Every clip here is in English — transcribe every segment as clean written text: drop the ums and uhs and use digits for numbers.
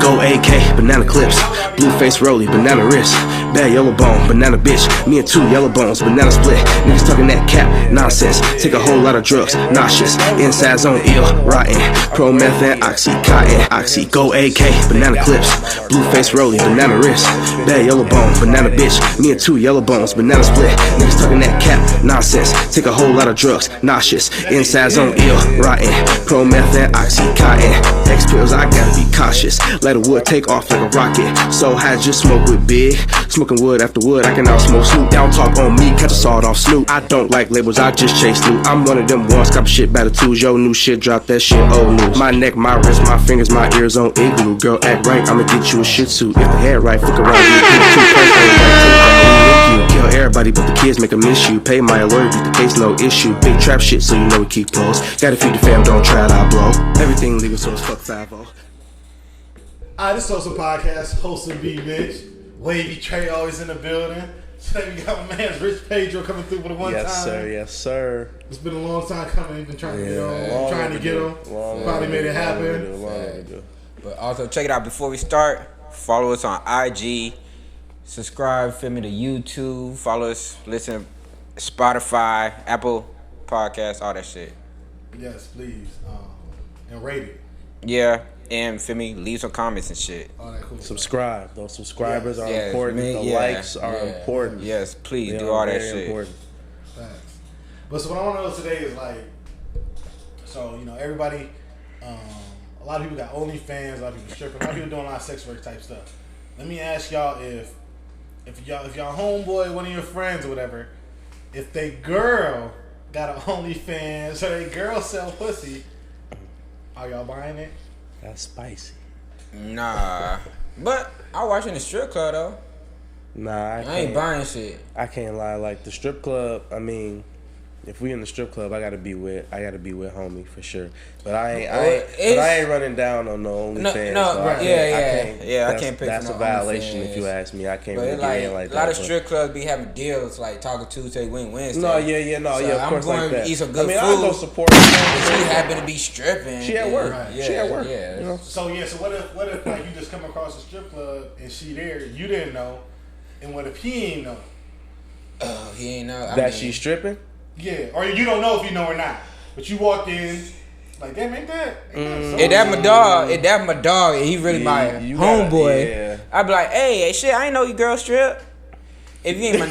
Go AK, banana clips, blue face rollie, banana wrist, bad yellow bone, banana bitch, me and 2 yellow bones, banana split, niggas talking that cap, nonsense, take a whole lot of drugs, nauseous, inside zone ill, rotten, promethane, oxycontin, oxy, go AK, banana clips, blue face rollie, banana wrist, bad yellow bone, banana bitch, me and 2 yellow bones, banana split, niggas talking that cap, nonsense, take a whole lot of drugs, nauseous, inside zone ill, rotten, promethane, oxycontin, X pills, I gotta be cautious, let a wood take off like a rocket. So high, just smoke with big. Smoking wood after wood, I can out smoke Snoop. Down talk on me, catch a sawed off Snoop. I don't like labels, I just chase loot. I'm one of them ones, copy shit by the twos. Yo, new shit, drop that shit, old news. My neck, my wrist, my fingers, my ears on igloo. Girl, act right, I'ma get you a shih tzu. If the hair right, fuck around, you kill everybody, but the kids make a miss you. Pay my lawyer, beat the case, no issue. Big trap shit, so you know we keep close. Gotta feed the fam, don't try it, I blow. Everything legal, so it's fuck 5-0. Alright, this is Wholesome Podcast, Wholesome B, Mitch. Wavy Trey always in the building. Today we got my man Rich Pedro coming through for the one time. Yes, sir. It's been a long time coming. We've been trying to get on. Trying to get on. Probably made it happen. But also, check it out before we start. Follow us on IG. Subscribe, feel me, to YouTube. Follow us, listen to Spotify, Apple Podcasts, all that shit. Yes, please. And rate it. Yeah. And feel me, leave some comments and shit. All that cool Subscribe. stuff. Those subscribers are Yes, important. man, the likes are important. Yes, please They do are all that very shit. important. Facts. But so what I want to know today is like, so you know everybody, a lot of people got OnlyFans, a lot of people stripping, a lot of people doing a lot of sex work type stuff. Let me ask y'all if y'all homeboy, one of your friends or whatever, if they girl got an OnlyFans or they girl sell pussy, are y'all buying it? That's spicy. Nah. But I watch in the strip club though. Nah, I ain't buying shit. I can't lie. Like the strip club, I mean, if we in the strip club, I gotta be with homie for sure. But I ain't running down on no OnlyFans. I can't pay That's for a no violation OnlyFans. If you ask me. I can't But really get in like that. A lot of strip clubs be having deals like Taco Tuesday, Win Wednesday. No, of I'm course going like that. to eat some good food. I go support. She happen to be stripping. She at work. Right. She at work. Yeah. You know? So what if like you just come across a strip club and she there, you didn't know, and what if he ain't know? He ain't know That she's stripping? Yeah, or you don't know if you know or not, but you walked in like, damn, ain't that If that my dog, and he really my homeboy, I'd be like, hey, shit, I ain't know you girl strip. If you ain't my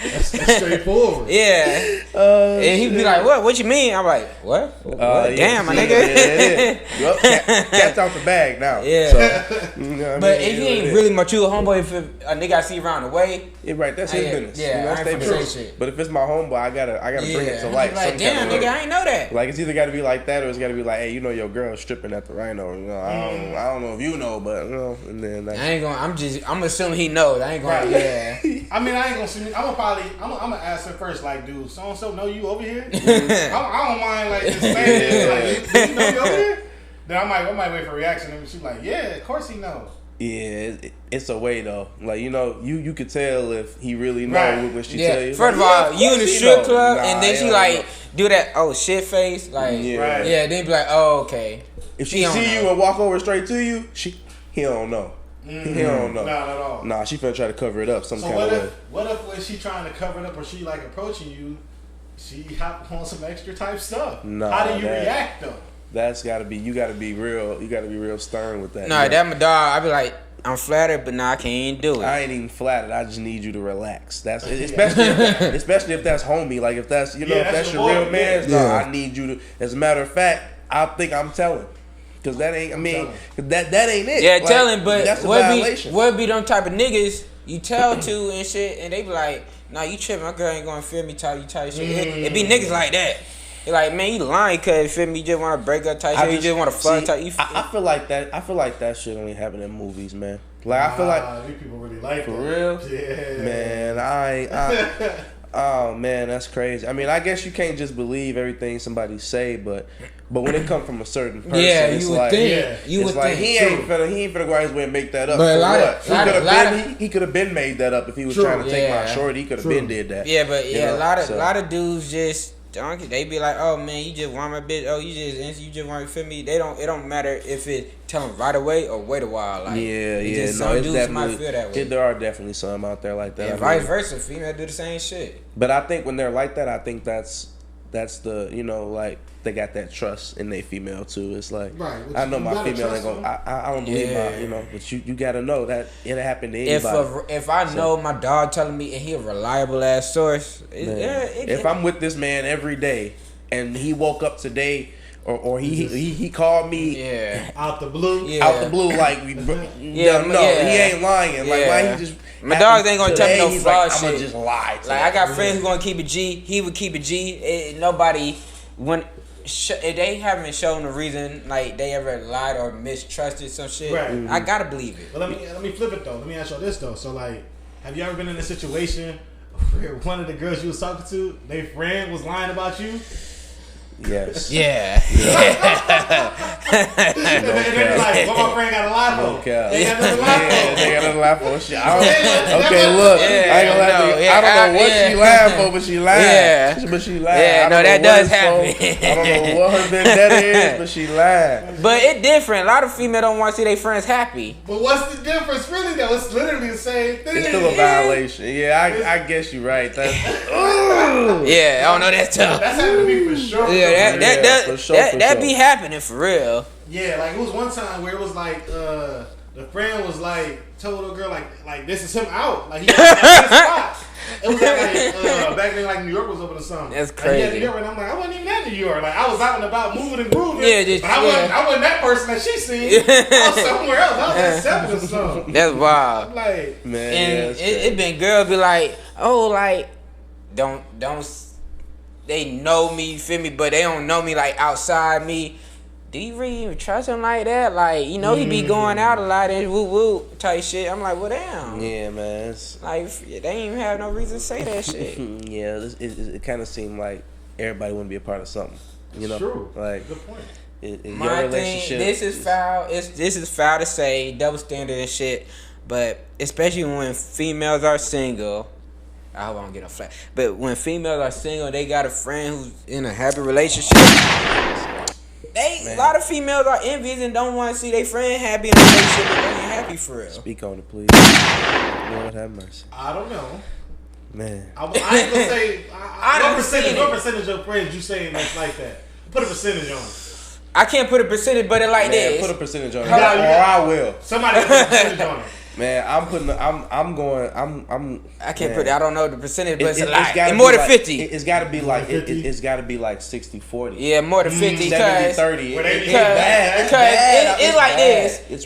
that's straightforward. Yeah. And he'd be like, what you mean? I'm like, what? Damn, my nigga. Well, cat's out the bag now. Yeah. So, you know what But I mean? if he ain't really my true homeboy, if a nigga I see around the way, right, that's his business. Yeah, you know, I ain't that's finna their say business. shit. But if it's my homeboy, I gotta bring it to light. Like, damn, nigga, I ain't know that. Like it's either gotta be like that or it's gotta be like, hey, you know your girl stripping at the Rhino. You know, I don't know if you know, but you know, and then like, I'm assuming he knows. I ain't gonna. Right. Yeah. I mean, I ain't gonna see. I'm gonna ask her first, like, dude, so and so know you over here? I don't mind like just saying this, like, do you know you over here? Then I might wait for a reaction, and she's like, yeah, of course he knows. Yeah, it's a way though. Like you know, you could tell if he really know Right. when she tell you. First of all, you in the strip club, and then she like do that shit face, like yeah. Then be like, oh okay. If she see you and walk over straight to you, he don't know. He don't know. Not at all. Nah, she finna try to cover it up some kind of way. What if when she trying to cover it up or she like approaching you, she hop on some extra type stuff? Nah, how do you react though? That's gotta be. You gotta be real. You gotta be real stern with that. Nah, that my dog. I be like, I'm flattered, but nah, I can't do it. I ain't even flattered. I just need you to relax. That's especially if that's homie. Like if that's if that's your real man. No, I need you to. As a matter of fact, I think I'm telling. Cause that ain't. I mean, that ain't it. Yeah, like, telling. But that's a violation. What be them type of niggas you tell to and shit, and they be like, nah, you tripping. My girl ain't gonna feel me. You type shit. It be niggas like that. You're like, man, you lying because feel me, you just want to break up type shit. You just want to fuck type. I feel like that. I feel like that shit only happen in movies, man. Like I feel like these people really like for that. real. Yeah, man. Oh man, that's crazy. I mean, I guess you can't just believe everything somebody say, but when it comes from a certain person, it's you would like, think. You it's would like think. he ain't finna go out his way and make that up. But he could have been made that up if he was trying to take my shorty. He could have been did that. Yeah, but a lot of dudes just They be like, oh man, you just want my bitch. Oh, you just want, feel me? It don't matter if it tell them right away or wait a while. Like, some dudes might feel that way. There are definitely some out there like that. And vice versa, female do the same shit. But I think when they're like that, I think that's the, you know, like, they got that trust in their female too. It's like, right, I know my female ain't gonna. I don't believe my, you know, but you gotta know that it happened to anybody. If I know my dog telling me and he a reliable ass source, if I'm with this man every day and he woke up today or he called me out the blue, like he ain't lying. Like why he just. My dogs ain't gonna tell me no flawed shit. I'm gonna just lie. Like I got friends who gonna keep it G. He would keep it G. Nobody if they haven't shown the reason like they ever lied or mistrusted some shit, right. I gotta believe it. But let me flip it though. Let me ask you this though. So like, have you ever been in a situation where one of the girls you was talking to, their friend was lying about you? Yes. Yeah. And they're like, what my friend got a lie for? They got nothing to lie for. They got nothing to lie for. Okay, look. I ain't gonna lie to you. I don't know what she lied for, but she lied. Yeah. But she lied. Yeah, no, that does happen. I don't know what her vendetta is, but she lied. But it's different. A lot of females don't want to see their friends happy. But what's the difference really though? It's literally the same thing. It's still a violation. Yeah, I guess you're right. That's yeah, I don't know, that's tough. That's happened to me for sure. Yeah, that be happening for real. Yeah, like it was one time where it was like the friend was like told the girl like this is him out. Like he had a spot. It was at like back then like New York was open or something. That's crazy. Like, New York, and I'm like, I wasn't even at New York. Like I was out and about moving and grooving. Yeah, but I wasn't that person that she seen. I was somewhere else. I was at 7 or something. That's wild. I'm like, man, and it been girls be like, oh, like don't they know me, you feel me, but they don't know me like outside me. Do you really even trust him like that? Like, you know, he be going out a lot and woo woo type shit. I'm like, well, damn. Yeah, man. Like, they ain't even have no reason to say that shit. Yeah, it kind of seemed like everybody wouldn't be a part of something. You know, true. Like, good point. My thing, this is foul. This is foul to say, double standard and shit. But especially when females are single. I hope I don't get no flack. But when females are single, they got a friend who's in a happy relationship. A lot of females are envious and don't want to see their friend happy in a relationship and they ain't happy for real. Speak on it, please. Lord have mercy. I don't know. Man. I ain't gonna say. What percentage of friends you saying that's like that? Put a percentage on it. I can't put a percentage, but it like this. Put a percentage on it. Or I will. Somebody put a percentage on it. Man, I can't put it. I don't know the percentage, but it's a lot. It's more than 50. It's got to be like it's got to be like 60-40. Yeah, more than 50. 70-30. Because it's like this. It's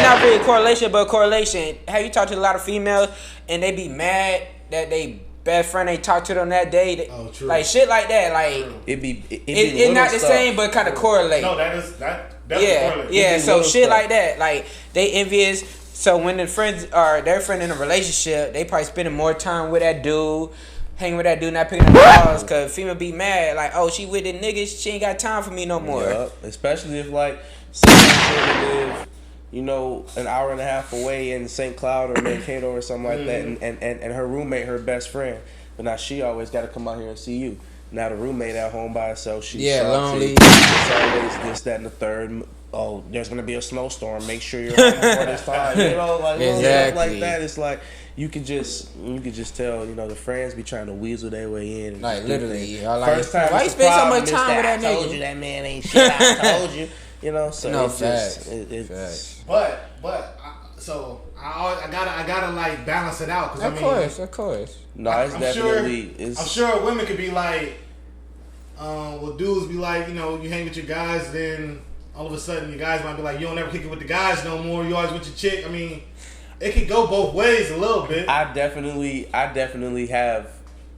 not really correlation, but correlation. Have you talked to a lot of females and they be mad that they best friend ain't talk to them that day? True. Like shit like that. Like it's not the same, but kind of correlate. No, that definitely yeah. So shit like that. Like they envious. So when their friend in a relationship, they probably spending more time with that dude, hanging with that dude, not picking up calls, cause female be mad, like, oh, she with the niggas, she ain't got time for me no more. Yep. Especially if like someone live, you know, an hour and a half away in St. Cloud or Mankato or something like that, and her roommate, her best friend, but now she always got to come out here and see you. Now the roommate at home by herself, she's lonely. It's always this, that, and the third. Oh, there's gonna be a snowstorm. Make sure you're home before this time. You know, like stuff like that. It's like you could just tell. You know, the friends be trying to weasel their way in. Like literally, first time. Why you spend so much time with that nigga? I told you that man ain't shit. I told you. You know, so no, it's facts. Facts. I gotta like balance it out. Of course. No, it's definitely. I'm sure women could be like, well, dudes be like, you know, you hang with your guys, then all of a sudden your guys might be like, you don't ever kick it with the guys no more. You always with your chick. I mean, it could go both ways a little bit. I definitely have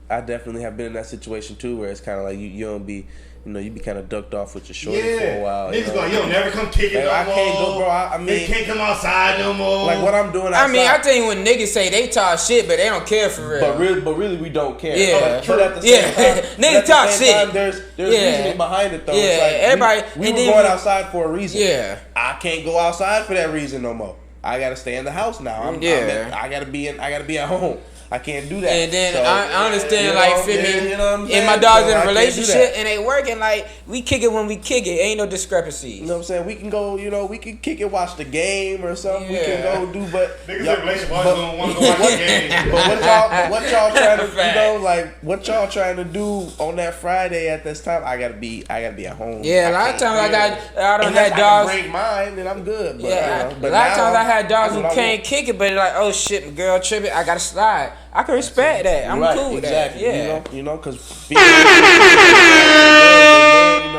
been in that situation too, where it's kind of like you don't be. You know, you be kind of ducked off with your shorty for a while. Niggas go, you don't never come kick it no more. I can't go, bro. I mean, they can't come outside no more. Like what I'm doing outside. I mean, I think when niggas say they talk shit, but they don't care for real. But really, we don't care. Yeah. But at the same time, niggas talk shit. There's reasoning behind it though. Yeah, it's like everybody. We were going outside for a reason. Yeah. I can't go outside for that reason no more. I gotta stay in the house now. I gotta be at home. I can't do that. And then So, I understand, you know, like, feel yeah, me? you know what I'm And saying? my dog's So in I a can't do relationship that. and they working. Like, we kick it when we kick it. Ain't no discrepancies. You know what I'm saying? We can go, you know, we can kick it, watch the game or something. We can Yeah. go do, but Niggas in a relationship always gonna want to go watch the game. But what y'all trying to, you Fact. know, like what y'all trying to do on that Friday at this time? I gotta be at home. Yeah, a lot of times I don't have I dogs. can break mine, then I'm good. But, Yeah, you know, but a lot of now, times I had dogs that's who what I can't want. kick it, but they're like, oh shit, my girl tripping, I gotta slide. I can respect that. I'm Right, cool with exactly. that. Yeah. You know, because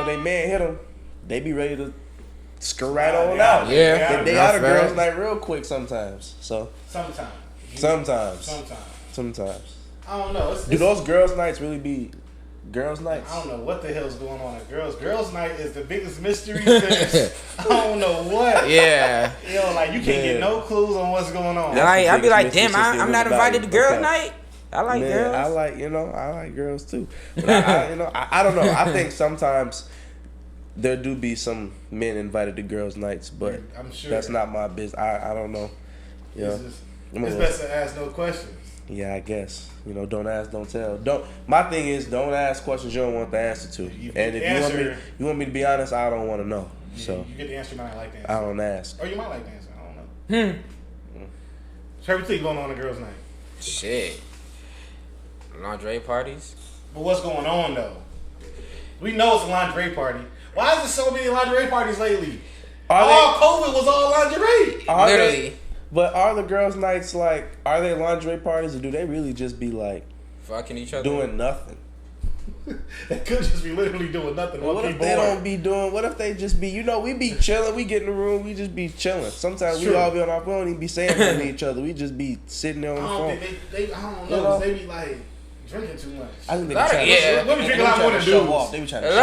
they man hit them, they be ready to skirt right on out. Yeah. They out of girls' night real quick sometimes. So Sometimes. sometimes. I don't know. Do those girls' nights really be girls' nights? I don't know what the hell's going on at Girls Night is the biggest mystery. I don't know what. Yeah. You know, like you can't get no clues on what's going on. Like, I be like, biggest damn, mystery I'm not about invited you. to girls' Okay. night. I like Man, girls. I like girls too. But I don't know. I think sometimes there do be some men invited to girls' nights, but I'm sure that's not my business. I don't know. Yeah, It's best to ask no questions. yeah, I guess. You know, don't ask, don't tell. My thing is, don't ask questions you don't want the answer to. And if you want me to be honest, I don't want to know. So You get the answer, you might not like the answer. I don't ask. Or you might like the answer. I don't know. So everything going on at Girls Night. Shit. Lingerie parties. But what's going on though? We know it's a lingerie party. Why is there so many lingerie parties lately? COVID was all lingerie. Literally. But are the girls' nights like? Are they lingerie parties, or do they really just be like Fucking each other. doing nothing? They could just be literally doing nothing. What if they don't be doing? What if they just be? You know, we be chilling. We get in the room. We just be chilling. Sometimes we all be on our phone. We don't even be saying nothing to each other. We just be sitting there on the I don't phone. think I don't know. You know? They be like drinking too much. I think they be Lot of- trying. yeah. Women drink a lot more than show dudes. off. They be trying to A show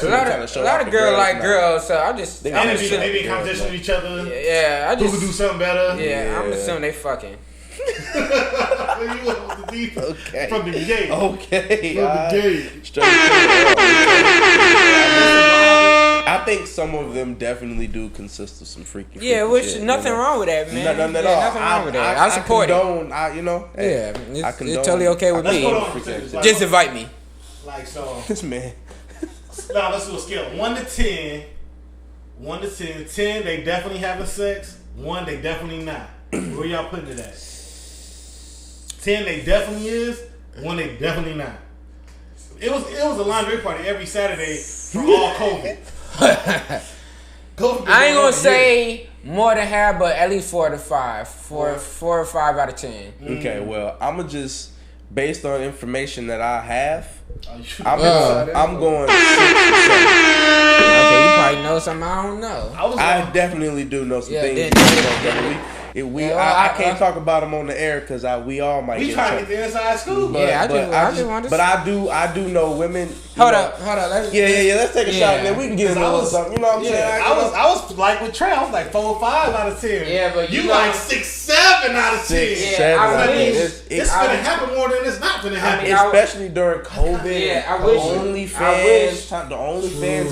lot off. of, a lot of girls like girls, so I'm just. They I'm And they assuming, be in competition with each other. yeah, I Who just. could do something better? Yeah, I'm Yeah. assuming they fucking. You went with the deep Okay. from the gate. Okay. From the gate. Straight to the I think some of them definitely do consist of some freaky. Yeah, freaky which shit, nothing you know? wong with that, man. Nothing at Yeah, all. nothing wrong with that. I support it. condone, you know. Yeah, hey, I it's condone- totally okay with Let's me. put on percentages. Like, Just invite me. like so. This man. Now let's do a scale. 1 to 10. 1 to 10. 10, they definitely having sex. 1, they definitely not. Where y'all putting it at? 10, they definitely is. 1, they definitely not. It was a lingerie party every Saturday for all COVID. COVID been I ain't going gonna on say more than half, but at least 4 to 5. 4 or 5 out of 10. Okay, well, I'm gonna just based on information that I have, years. I'm going 6 Okay, you probably know something I don't know. I was I going- definitely do know some Yeah, things. then- I can't talk about them on the air because we all might we get trying to trouble. get the inside scoop. But, Yeah, I but just wanted to but I do know women. Hold up. Let's, Yeah. Let's take a Yeah. shot and then we can get into I a little was- something. You know what I'm saying? I was like with Trey. I was like 4 or 5 out of 10. Yeah, but you you like know- 6, 7 out of 10. 6, Yeah, 7. I That wish. means it's gonna happen more than it's not gonna happen. I- Especially during COVID. Yeah, I the wish- OnlyFans. I wish- The OnlyFans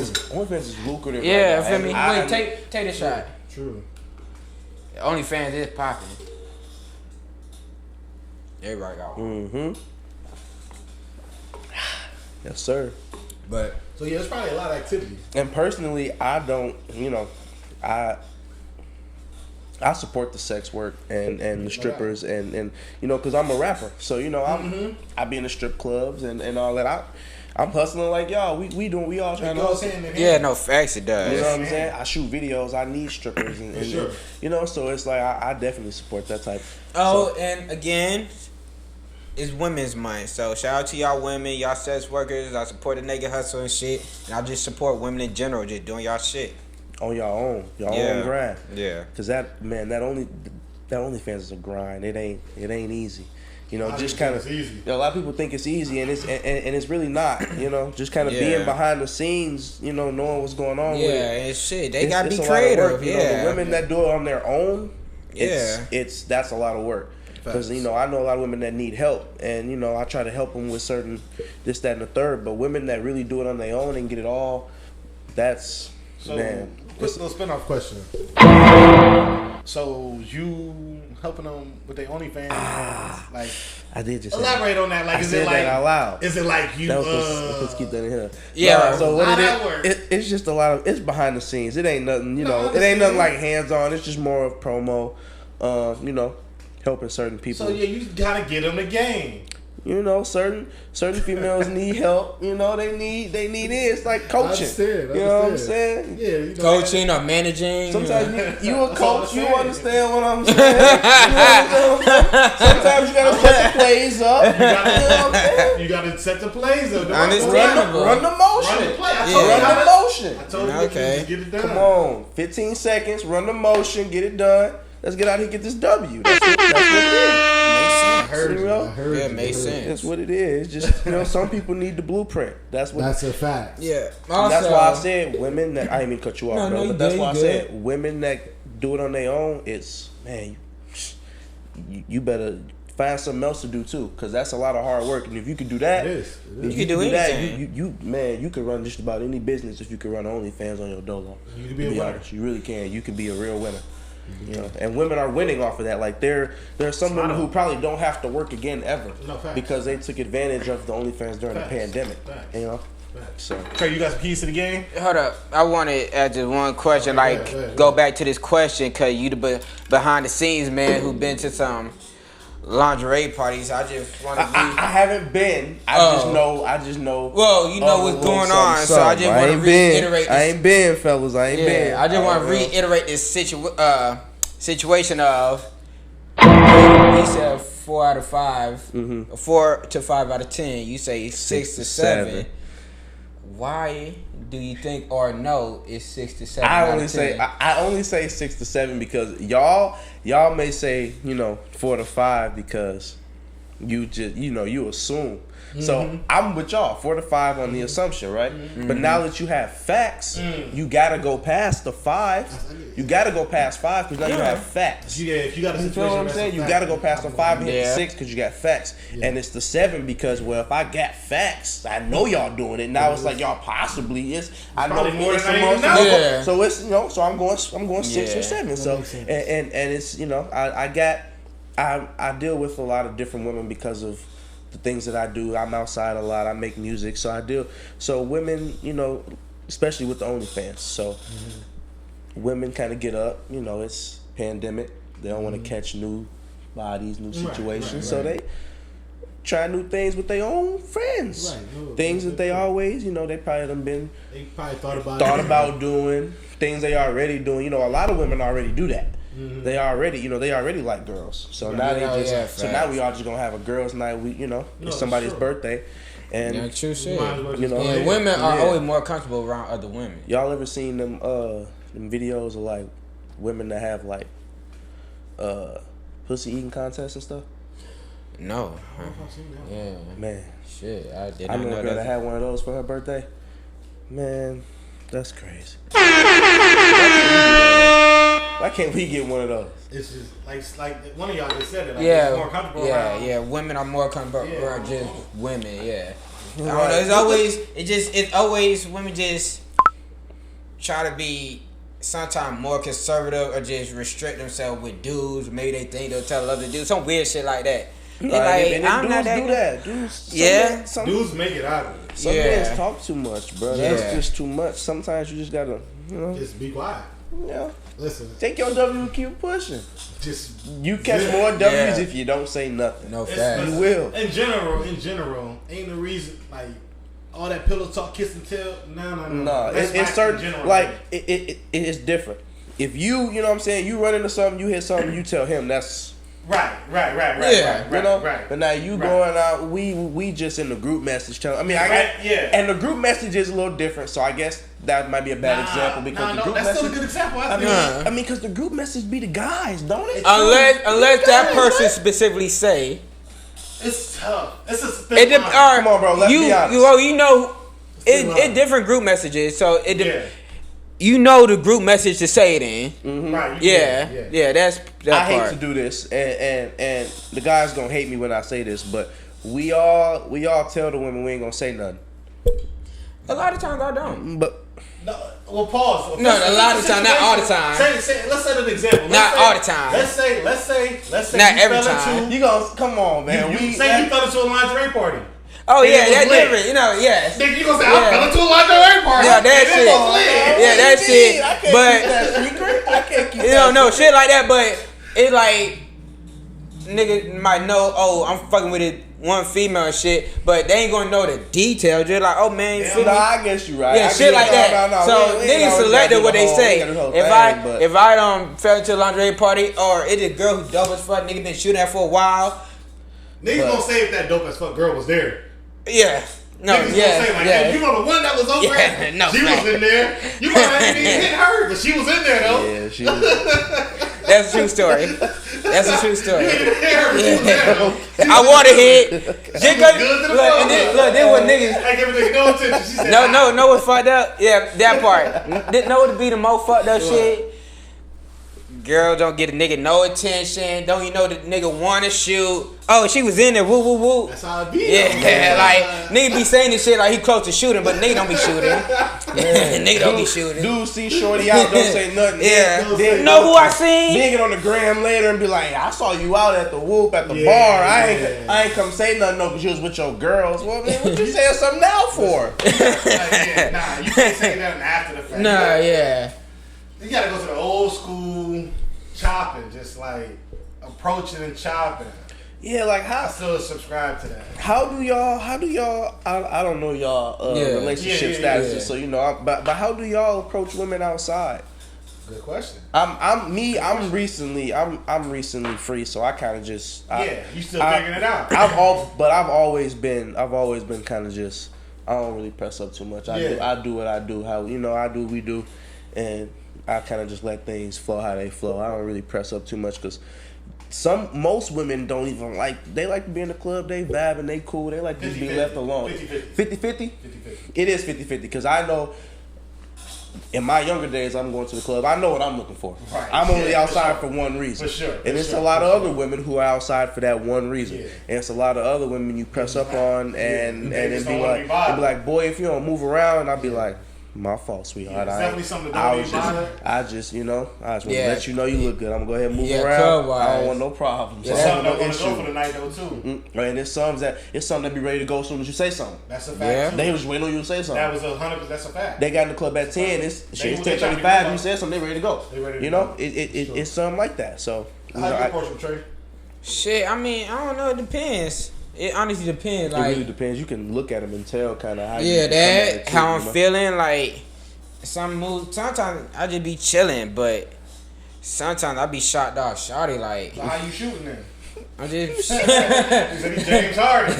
is lucrative. yeah, right feel now. me? I- Wait, take the shot. True. OnlyFans is popping. Everybody got one. Mm-hmm. Yes, sir. But So yeah, there's probably a lot of activity. And personally, I don't. I support the sex work and the strippers and because I'm a rapper, so I be in the strip clubs and all that. I'm hustling like y'all. We all trying to Goes hustle. hand in hand. yeah, no facts, it You know does. what I'm saying? I shoot videos. I need strippers, and Sure. so it's like I definitely support that type. Oh, and again, it's Women's Month, so shout out to y'all women, y'all sex workers. I support the naked hustle and shit, and I just support women in general, just doing y'all shit. On your own Yeah. grind. Yeah. Cause that OnlyFans is a grind. It ain't easy. A lot of Just people kind think it's easy. of. A lot of people think it's easy, and it's really not. Just kind of Yeah. being behind the scenes. Knowing what's going on. Yeah, with it. and shit, they It's- gotta it's be a lot of creative. work, Yeah, the women that do it on their own. Yeah. That's a lot of work. Because I know a lot of women that need help, and I try to help them with certain this, that, and the third. But women that really do it on their own and get it all, that's So, man. quick little spin-off question. So you helping them with their OnlyFans? Like, I did just elaborate on that. Like, is it like that out loud? Is it like you? Let's keep that in here. Yeah. So what it is? It's just a lot of. It's behind the scenes. It ain't nothing. You know. It ain't nothing like hands on. It's just more of promo. You know, helping certain people. So yeah, you gotta get them the game. You know, certain females need help. You know, they need it. It's like coaching. You know what I'm saying? Yeah, you know, coaching or managing. Sometimes you a coach. You understand what I'm saying? Sometimes you gotta set the plays up. You gotta set the plays up. Understandable. Run the motion. Run the play. Run the motion. I told you Okay. just get it done. Come on, 15 seconds. Run the motion. Get it done. Let's get out here and get this W. That's what it is. Makes sense. I heard Yeah, you. makes sense. That's what it is. Just, you know, some people need the blueprint. That's a fact. Yeah. That's why I said women that I didn't mean cut you off, No, bro. you But that's good, why I you said women that do it on their own. It's man, you better find something else to do too, because that's a lot of hard work. And if you can do that, It is. if You can do anything. you can run just about any business if you can run OnlyFans on your dolo. You can be a winner. Honest, you really can. You can be a real winner. You know, and women are winning off of that. Like there are some women who probably don't have to work again ever because they took advantage of the OnlyFans during the pandemic. You know, so Trey, you got some keys to the game? Hold up. I want to add just one question. Go back to this question because you the behind the scenes man who been to some lingerie parties. I just want to. I haven't been. I just know. Well, you know what's going on, so I just want to reiterate. I ain't been, fellas. I ain't been. I just want to reiterate this situation of. He said 4 out of 5, 4 to 5 out of 10. You say 6 to 7. Why do you think or no is 6 to 7? I only say 6 to 7 because y'all may say 4 to 5 because you just you assume. So I'm with y'all 4 to 5 on the assumption, right? But now that you have facts, you gotta go past the 5. You gotta go past 5 because now you have facts. Yeah, if you got a situation, you feel what I'm saying? You gotta go past the 5 and hit the 6 because you got facts, and it's the 7 because if I got facts, I know y'all doing it. Now it's like y'all possibly is. I know more it's than the I most. even know. Yeah. So it's so I'm going 6 or 7. So and it's I deal with a lot of different women because of the things that I do. I'm outside a lot. I make music, so I deal. So women, especially with the OnlyFans. So women kind of get up. It's pandemic. They don't want to catch new bodies, new situations. So they try new things with their own friends. Things that they always, they probably done been. They probably thought about doing things they already doing. A lot of women already do that. They already, they already like girls. So now now we all just gonna have a girls' night. It's somebody's birthday, and true shit. And women are always more comfortable around other women. Y'all ever seen them videos of like women that have like pussy eating contests and stuff? No. Yeah. Man. Shit, I did I not know know a girl that. that had one of those for her birthday. Man, that's crazy. Why can't we get one of those? It's just like one of y'all just said it. Like it's more comfortable around. Yeah. Women are more comfortable around just women. Yeah. I don't know. It's always women just try to be sometimes more conservative or just restrict themselves with dudes. Maybe they think they'll tell other dudes some weird shit like that. I'm not that. Dudes make it out of it. Some men talk too much, bro. That's just too much. Sometimes you just gotta, just be quiet. Yeah. Listen. Take your W and keep pushing. You catch more W's if you don't say nothing. No facts. You will. In general, ain't no reason like all that pillow talk, kiss and tell. No. It's certain. Like it is different. If you know what I'm saying, you run into something, you hit something, you tell him that's. Right. But now you going out, we just in the group message channel. I mean, and the group message is a little different, so I guess that might be a bad example because the group that's message. still a good example. I mean, because the group message be the guys, don't it? Unless that person specifically say. It's tough. It's a Come on, bro. Let's be honest. It's different group messages, so the group message to say it in. Right. Yeah, that's that I part. hate to do this, and the guys gonna hate me when I say this, but we all tell the women we ain't gonna say nothing. A lot of times I don't. But No, well, pause. No, a lot of the time, not all the time. Let's set an example. Not all the time. Let's say. Not every time. You gonna come on, man? You say you fell into a lingerie party. Oh yeah, that's different. You know, yes. Nigga, you gonna say I fell into a lingerie party? Yeah, that shit. Yeah, that shit. I can't keep that secret. I can't keep. You don't know shit like that, but it's like nigga might know. Oh, I'm fucking with it. One female and shit, but they ain't gonna know the details. Just like, oh man, you feel me? I guess you right. Yeah, shit like that. No. So niggas selected what they say. If I fell into a lingerie party, or it's a girl who dope as fuck, nigga been shooting at for a while. Niggas gonna say if that dope as fuck girl was there. Yeah. No, niggas gonna say like, hey, you know the one that was over there? No, she was in there. You might not even hit her, but she was in there though. Yeah, she was. That's a true story. That's a true story. You didn't hit her, but she was there though. I want to hit. Look, then what niggas? I give a nigga no attention. She said, no, what fucked up? Yeah, that part. Didn't know what to be the most fucked up shit. Girl don't get a nigga no attention. Don't you know the nigga wanna shoot? Oh, she was in there. Woo woo woo. That's how it be. Yeah, like nigga be saying this shit like he close to shooting, but nigga don't be shooting. Nigga don't be shooting. Dude see shorty out, don't say nothing. Yeah. Then Know who I seen? Then get on the gram later and be like, I saw you out at the whoop at the bar. I ain't come say nothing though, because you was with your girls. Well, man, what you saying something now for? Nah, you can't say nothing after the fact. Nah, yeah. You gotta go to the old school chopping, just like approaching and chopping. Yeah, like I how? still subscribe to that. How do y'all? I don't know y'all relationship statuses, so you know. But how do y'all approach women outside? Good question. I'm recently free, so I kind of just. You still figuring it out. I've always been kind of just. I don't really press up too much. I do what I do. How I do what we do, and I kind of just let things flow how they flow. I don't really press up too much because most women don't even they like to be in the club, they vibe and they cool, they like to just be left alone. 50-50? 50-50? It is 50-50 because I know in my younger days I'm going to the club, I know what I'm looking for. Right. I'm only outside for one reason. For sure. And it's a lot of other women who are outside for that one reason. Yeah. And it's a lot of other women you press up on and then be like, boy, if you don't move around, I'll be like, my fault, sweetheart. Definitely something that I just want to let you know you look good. I'm gonna go ahead and move around. I don't want no problems. It's something that want to go for the night though too. And it's something that be ready to go as soon as you say something. That's a fact. Too. They was waiting on you to say something. That was 100%. That's a fact. They got in the club at 10. It's 10:35. You said something, they ready to go. It's something like that. So how you approach them, Trey? Shit, I mean, I don't know. It depends. It honestly depends. It really depends. You can look at them and tell kind of how. How I'm feeling. Like some moves. Sometimes I just be chilling, but sometimes I be shot off, shawty. Like, so how you shooting then? I'm just. He said he's James Harden.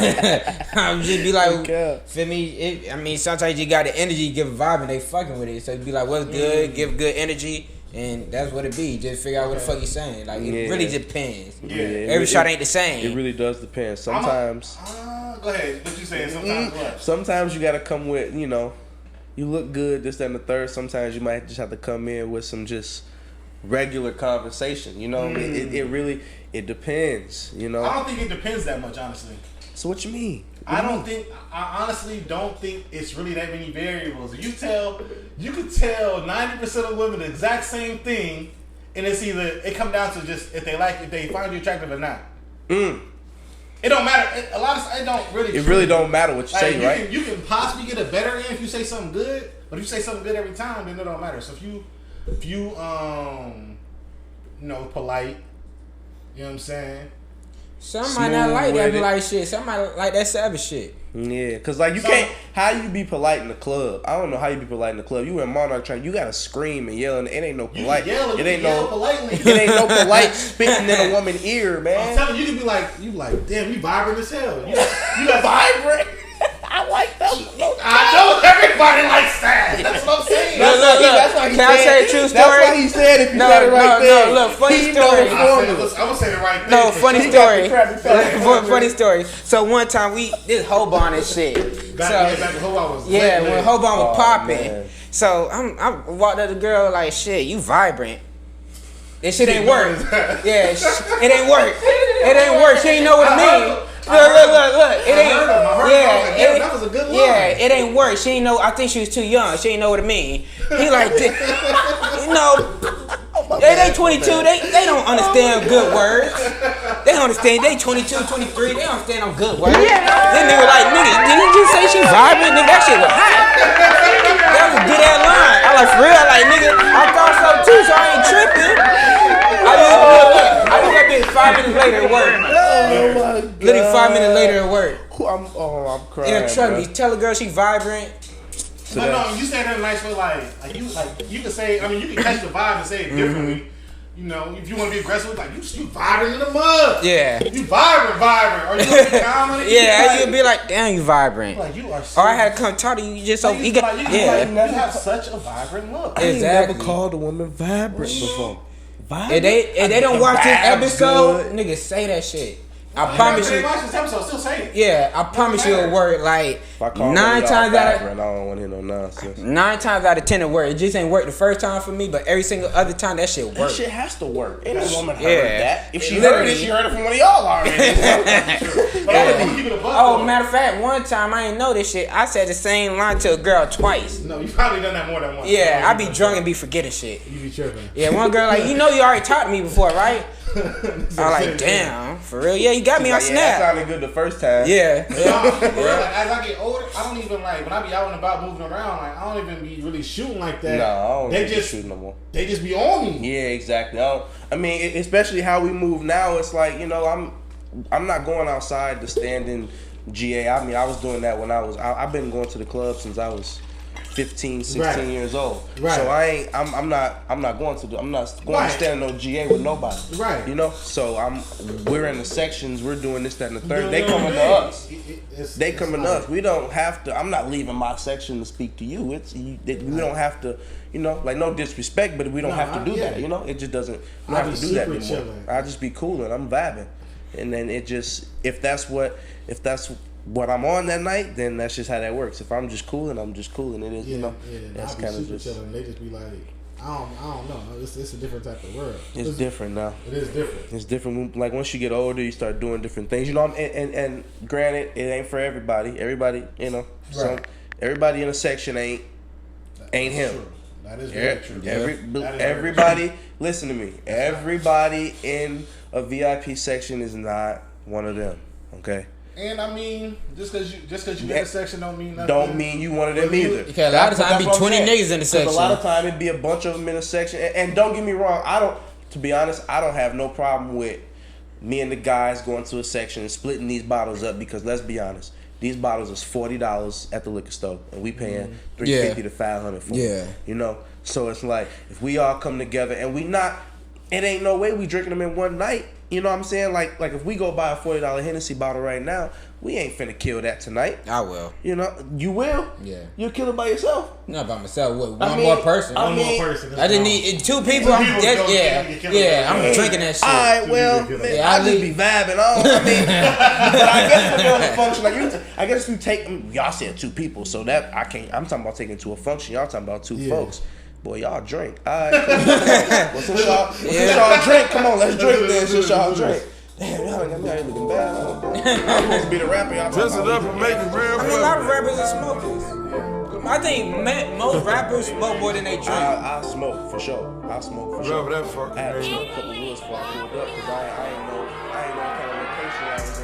I'm just be like, feel me? I mean, sometimes you got the energy, give a vibe, and they fucking with it. So be like, what's good? Give good energy. And that's what it be. Just figure out what the fuck you saying. Like, it really depends. Yeah. Every shot ain't the same. It really does depend. Sometimes. Go ahead. What you saying? Sometimes what? Sometimes you gotta come with, you look good, this, that, and the third. Sometimes you might just have to come in with some just regular conversation. It depends. I don't think it depends that much, honestly. So what you mean? I honestly don't think it's really that many variables. You could tell 90% of women the exact same thing, and it comes down to just if they find you attractive or not. It don't matter. It don't really. It really don't matter what you say, right? You can possibly get a better end if you say something good, but if you say something good every time, then it don't matter. So if you polite, you know what I'm saying. Some might not like that polite shit. Some might like that savage shit. Yeah, cause you can't. How you be polite in the club? I don't know how you be polite in the club. You in Monarch Train, you gotta scream and yell, and it ain't no polite. It ain't no polite spitting in a woman's ear, man. I'm telling you, you can be like, damn, you vibrant as hell. You got vibrant. I like that. I know everybody likes that. That's what I'm saying. Look. Can I say a true story? That's what he said. If you said it right there. No, look, funny story. I'm gonna say the right thing. No, funny story. Funny story. So one time this Hoban and shit. Back when Hoban was when Hoban was popping. So I walked up to the girl like, shit, you vibrant. This shit ain't work. Yeah, it ain't work. It ain't work. She ain't know what it mean. Look. It ain't. That was a good line. Yeah, it ain't work. She ain't know. I think she was too young. She ain't know what it mean. He like, you know. They 22. They don't understand good words. They don't understand. They 22, 23. They don't understand no good words. Then nigga like, nigga, did you just say she vibing? Nigga, that shit was hot. That was a good ass line. I like for real. I like, nigga, I thought so too. So I ain't tripping. I just got this 5 minutes later at work. Oh my God. Literally 5 minutes later at work. I'm crying. In a truck, you tell a girl she vibrant. No, you say that in a nice way, like you can say. I mean, you can catch the vibe and say it differently. You know, if you want to be aggressive, like you vibing in the mud. Yeah. You vibrant. Or you gonna be calm on it. Yeah, you'll be like, damn, you vibrant. Like you are. So, or I had to come talk to you. You just so you got. You have such a vibrant look. I ain't Exactly. never called a woman vibrant before. If they don't watch this episode, niggas say that shit. I promise you. Watch this episode, still say it. Yeah, I promise you a word like If I call 9 times out of I don't want to hear no nonsense. 9 times out of 10 it work. It just ain't work the first time for me, but every single other time that shit That work. shit has to work. Any woman heard Yeah. that. If she Literally. heard it, she heard it from one of y'all already. But I'm gonna keep it a buck. Oh, matter of fact, one time I didn't know this shit. I said the same line to a girl twice. No, you probably done that more than once. Yeah, I be drunk and be forgetting shit. You be tripping. Yeah, one girl like, you know you already taught me before, right? I like, damn, for real? Yeah, you got me on That Snap. sounded good the first time. Yeah. For real, like, as I get older, I don't even like when I be out and about moving around. Like I don't even be really shooting like that. No, I don't They really just shoot no more. They just be on me. Yeah, exactly. I mean, especially how we move now. It's like, you know, I'm not going outside to stand in GA. I mean, I was doing that when I've been going to the club since I was 15, 16 years old. Right. So I'm not going to stand in no GA with nobody. Right. You know? So we're in the sections, we're doing this, that, and the third. They coming to us. They coming to us. We don't have to. I'm not leaving my section to speak to you. We don't have to. You know, like no disrespect, but we don't have to do that. You know, it just doesn't. We don't have to do that anymore. Chilling. I just be cool and I'm vibing, and then it just if that's what I'm on that night, then that's just how that works. If I'm just cool and I'm just cool and it is, you know, that's kind of just. Chilling. They just be like, I don't know. It's a different type of world. It's different now. It is different. It's different. Like once you get older, you start doing different things. You know, and granted, it ain't for everybody. Everybody, you know, so everybody in a section ain't him. True. That is very true. Everybody, listen to me. Everybody in a VIP section is not one of them. Okay. And I mean, just because you in a section don't mean nothing. Don't mean you one of them either. Because a lot of times be 20 niggas in the section. A lot of time it be a bunch of them in a section. And don't get me wrong, to be honest, I don't have no problem with me and the guys going to a section and splitting these bottles up because let's be honest, these bottles is $40 at the liquor store and we paying $350 to $500 for them. You know? So it's like if we all come together and it ain't no way we drinking them in one night. You know what I'm saying? Like if we go buy a $40 Hennessy bottle right now, we ain't finna kill that tonight. I will. You know, you will. Yeah. You'll kill it by yourself. Not by myself. One more person. One more person. I just need 2 people. I'm drinking that shit. All right, well, man, I just be vibing on. I mean, but I guess for a function like I guess you take y'all said 2 people, so that I can't. I'm talking about taking to a function. Y'all talking about 2 folks. Boy, y'all drink. All right. Well, since y'all drink, come on, let's drink then. Since y'all drink. Damn, y'all got me out here looking bad. I'm supposed to be the rapper. Y'all Dress it up and make it real. I mean, a lot of rappers are smokers. I think most rappers smoke more than they drink. I smoke for sure. I smoke for sure. Whatever that fucking I had to name. smoke a couple woods before I pulled up because I ain't know what kind of location I was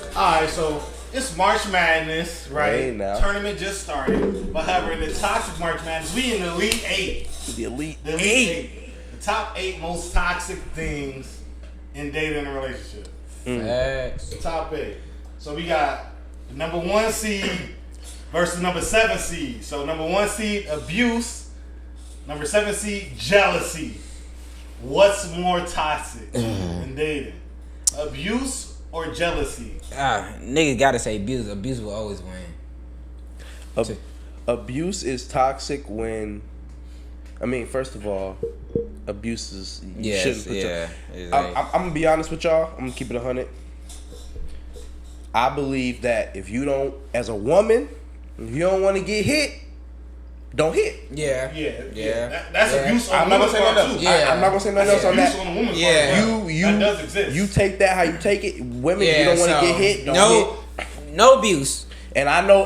in. Alright, so it's March Madness, right? Hey, now. Tournament just started. But however, in the toxic March Madness, we in the Elite 8. The Elite The Elite 8. The top 8 most toxic things in dating and a relationship. Facts. The top 8. So we got the number 1 seed versus number 7 seed. So number 1 seed, abuse. Number 7 seed, jealousy. What's more toxic in dating? Abuse or jealousy? Nigga gotta say abuse. Abuse will always win. Abuse is toxic when, I mean, first of all, abuse is you shouldn't put I'm gonna be honest with y'all. I'm gonna keep it 100. I believe that if you don't, as a woman, if you don't want to get hit, don't hit. Yeah. That's abuse on I'm the not gonna woman's say part nothing else. too. Yeah. I'm not gonna say nothing else on Abuse that. on the woman's Yeah. part. That does exist. You take that how you take it. Women, Yeah, you don't want to so, get hit. Don't hit. No abuse. And I know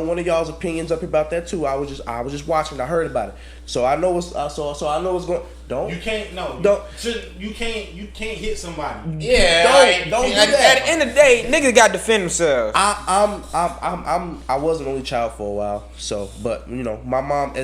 one of y'all's opinions up about that too. I was just watching. I heard about it, so I know what's so I know what's going. Don't You can't you can't hit somebody. Yeah. Don't do at that. the end of the day, niggas got to defend themselves. I was an only child for a while, so but you know my mom.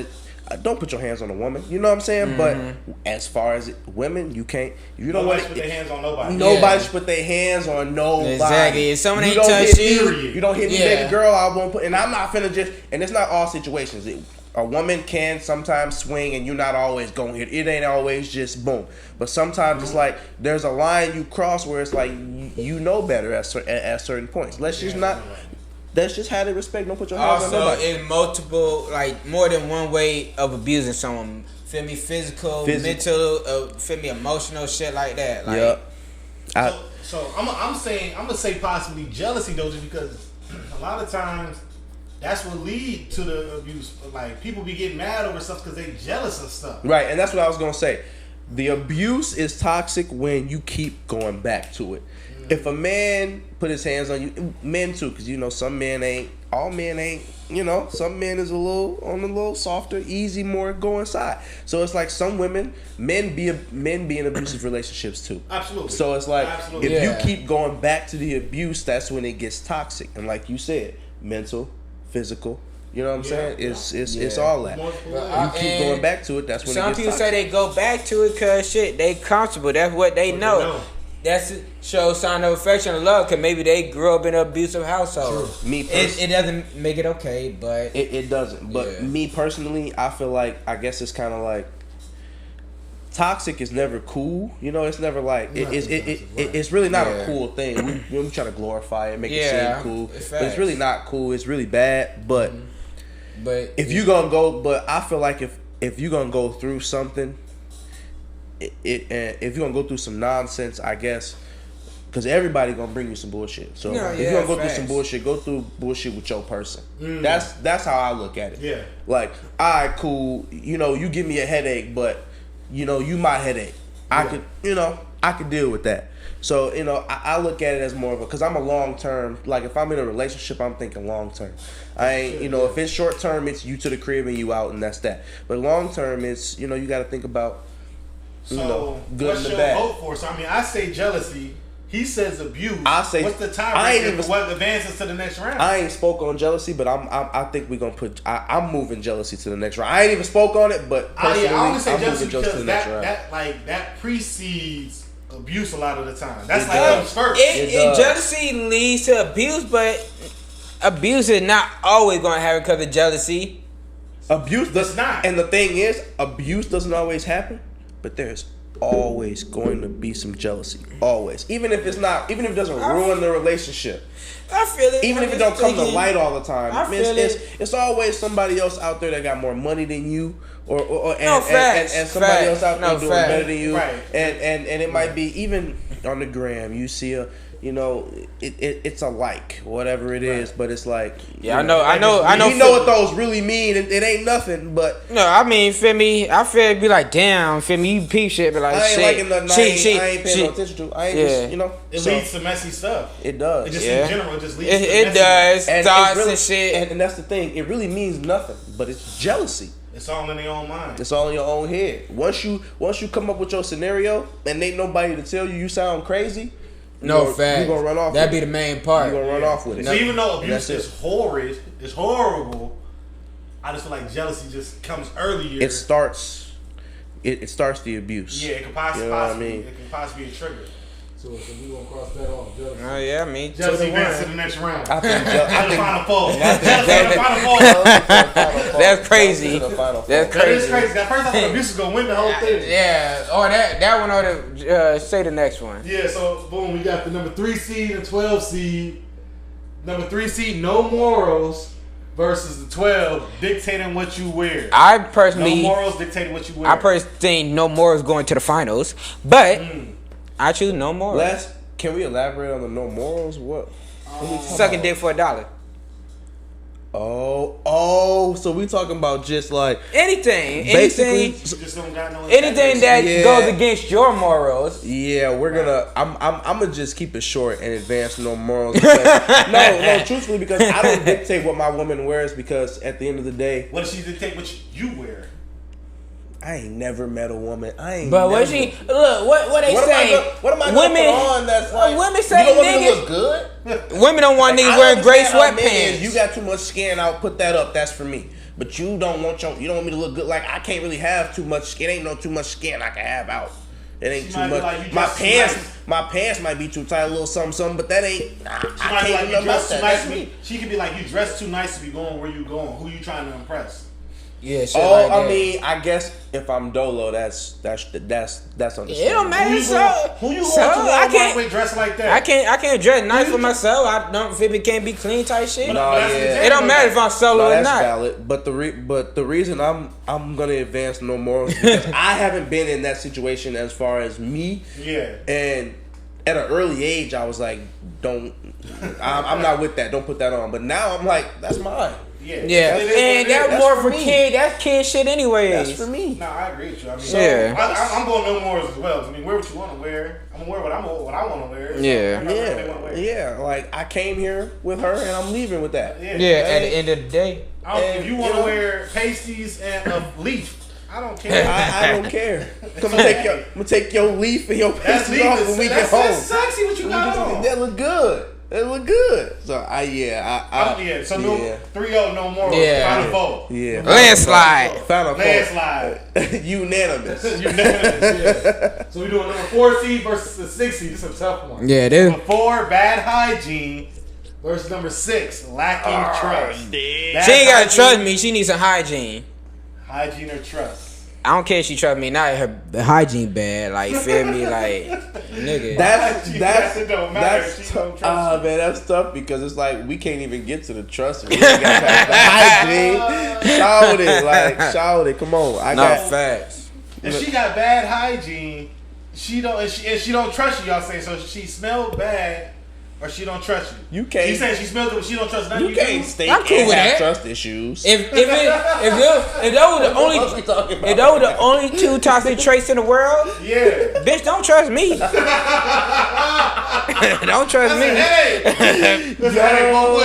Don't put your hands on a woman. You know what I'm saying? But as far as women, you can't. You don't want to put their hands on nobody. Nobody should put their hands on nobody. Exactly. If someone ain't don't touch hit you, you don't hit me, baby girl. I won't put. And I'm not finna just. And it's not all situations. A woman can sometimes swing, and you're not always going to hit. It ain't always just boom. But sometimes it's like there's a line you cross where it's like you know better at certain points. Let's just not. Let's just have the respect. Don't put your hands on also, nobody. in multiple, like more than one way of abusing someone. Feel me? Physical, mental, feel me? Emotional shit like that. Like, So I'm gonna say possibly jealousy though, just because a lot of times that's what lead to the abuse. Like people be getting mad over stuff because they jealous of stuff. Right, and that's what I was gonna say. The abuse is toxic when you keep going back to it. If a man put his hands on you, men too, because you know some men ain't, all men ain't, you know, some men is a little softer, easy, more go inside. So it's like some women, men be in abusive relationships too. Absolutely. So it's like if Yeah. you keep going back to the abuse, that's when it gets toxic. And like you said, mental, physical. You know what I'm saying? It's all that. You keep going back to it. That's when some it gets people toxic. say they go back to it because shit, they comfortable. That's what they know. That's shows sign of affection and love because maybe they grew up in an abusive household. Me it doesn't make it okay, but it doesn't. But me personally, I feel like I guess it's kind of like toxic is never cool. You know, it's never like it's really not a cool thing. We try to glorify it, make it seem cool, but it's really not cool. It's really bad. But if you gonna go, but I feel like if you gonna go through something. If you're gonna go through some nonsense, I guess, because everybody gonna bring you some bullshit. So if you're gonna go through some bullshit, go through bullshit with your person. That's how I look at it. Yeah. Like, alright, cool. You know, you give me a headache, but you know, you my headache. I could deal with that. So you know, I look at it as more of a because I'm a long term. Like if I'm in a relationship, I'm thinking long term. I ain't if it's short term, it's you to the crib and you out and that's that. But long term, it's you got to think about. So good what's and the your bad. vote for? So I mean, I say jealousy. He says abuse. I say what's the tiebreaker for what advances to the next round? I ain't spoke on jealousy, but I think we're gonna put. I'm moving jealousy to the next round. I ain't even spoke on it, but personally, I only say I'm jealousy moving jealousy to the next round. that precedes abuse a lot of the time. That's like comes first. Jealousy leads to abuse, but abuse is not always gonna happen because of jealousy. Abuse does not. And the thing is, abuse doesn't always happen, but there's always going to be some jealousy. Always. Even if it doesn't ruin the relationship. I feel it. Even if it don't come to light all the time. I feel it's always somebody else out there that got more money than you and somebody else out there doing better than you. Right. And it might be even on the gram, you see it's a like, whatever it is, but it's like I know. You know what those really mean. It ain't nothing, but no, I mean, feel me. I feel it be like, damn, feel me. You peep shit, but like, I ain't shit, liking nothing. I ain't paying no attention to. I ain't just, It leads to messy stuff. It does. It just in general, it just leads. It does. Thoughts and shit. And that's the thing. It really means nothing, but it's jealousy. It's all in their own mind. It's all in your own head. Once you come up with your scenario and ain't nobody to tell you sound crazy. No facts. You gonna run off. That'd be the main part. You gonna run off with it. So even though abuse is horrid, it's horrible. I just feel like jealousy just comes earlier. It starts the abuse. Yeah, it can possibly. It can possibly be a trigger. So we gonna cross that off. Jealousy. Oh yeah, me. Jealousy advances to the next round. I think Final four. Jealousy final four. That's crazy. That's That is crazy. That first I thought abuse is gonna win the whole thing. Yeah, or that one, or the say the next one. Yeah, so boom, we got the number 3 seed and 12 seed. Number 3 seed, No Morals, versus the 12 dictating what you wear. I personally, No Morals dictating what you wear. I personally think No Morals going to the finals, but I choose No Morals. Can we elaborate on the No Morals? What? Sucking dick for $1. Oh, so we talking about just like anything You just don't got no anything that Yeah. goes against your morals. yeah, we're gonna. I'm gonna just keep it short and advance no morals. Because, no, truthfully, because I don't dictate what my woman wears. Because at the end of the day, What does she dictate what you wear? I ain't never met a woman. But what she look? What they say? What am I gonna put on that's like? Women say you don't want me to niggas. look good. Women don't want niggas I wearing gray understand how men is, sweatpants. You got too much skin out. Put that up. That's for me. But you don't want me to look good. Like I can't really have too much skin. Ain't no too much skin I can have out. It ain't She too might be much. like, you my dress pants, nice. my pants might be too tight, a little something, but that ain't. Nah, She I might be can't like, do you nothing about dress that. too nice That's to be. me. She could be like, you dress too nice to be going where you going. Who you trying to impress? Yeah, shit Oh, like that. I mean, I guess if I'm dolo, that's understandable. It don't matter. Who you So, going to so I Walmart can't. with dressed like that? I can't dress nice for myself. I don't if it can't be clean type shit. No, that's yeah. It don't matter if I'm solo No, or that's not. valid. But the reason I'm gonna advance no morals is because I haven't been in that situation as far as me. Yeah. And at an early age, I was like, I'm not with that. Don't put that on. But now I'm like, that's mine. Yeah. Yeah, It is what and it is. that's That's more for for me. kid. That's kid shit anyways. That's for me. No, I agree with you. I mean, Yeah. I'm going no more as well. I mean, wear what you want to wear. I'm gonna wear what I want to wear. So Yeah. I'm not wearing what they wanna wear. Yeah. Like I came here with her, and I'm leaving with that. Yeah. Yeah, at the end of the day. If you want to know, wear pasties and a leaf, I don't care. I don't care. I'm gonna take your leaf and your That's pasties off when we get home. That's sexy what you got on. That look good. It look good. So So no yeah. 3-0, no more. Yeah. Final vote. Yeah. Landslide. Final four. Landslide. Unanimous. Unanimous, yeah. So we doing number 4 seed versus the 6 seed. This is a tough one. Yeah, dude. Number 4, bad hygiene versus number 6, lacking trust. Bad She ain't gotta hygiene- trust me. She needs some hygiene. Hygiene or trust. I don't care if she trust me. Not her the hygiene bad. Like feel me, like nigga. It don't matter if she don't trust man, that's tough because it's like we can't even get to the trust. We ain't got past the hygiene. Shout it, come on. I Not got facts. If she got bad hygiene, she don't. If she don't trust you, y'all say so. She smelled bad, or she don't trust you. You can't- She saying she smelled good, but she don't trust none of you you. can't stink I'm cool and with have that. trust issues. If that were the only What we talking about? if those were the only two toxic traits in the world, Yeah. bitch, don't trust me. Don't trust me. Hey, that's how they both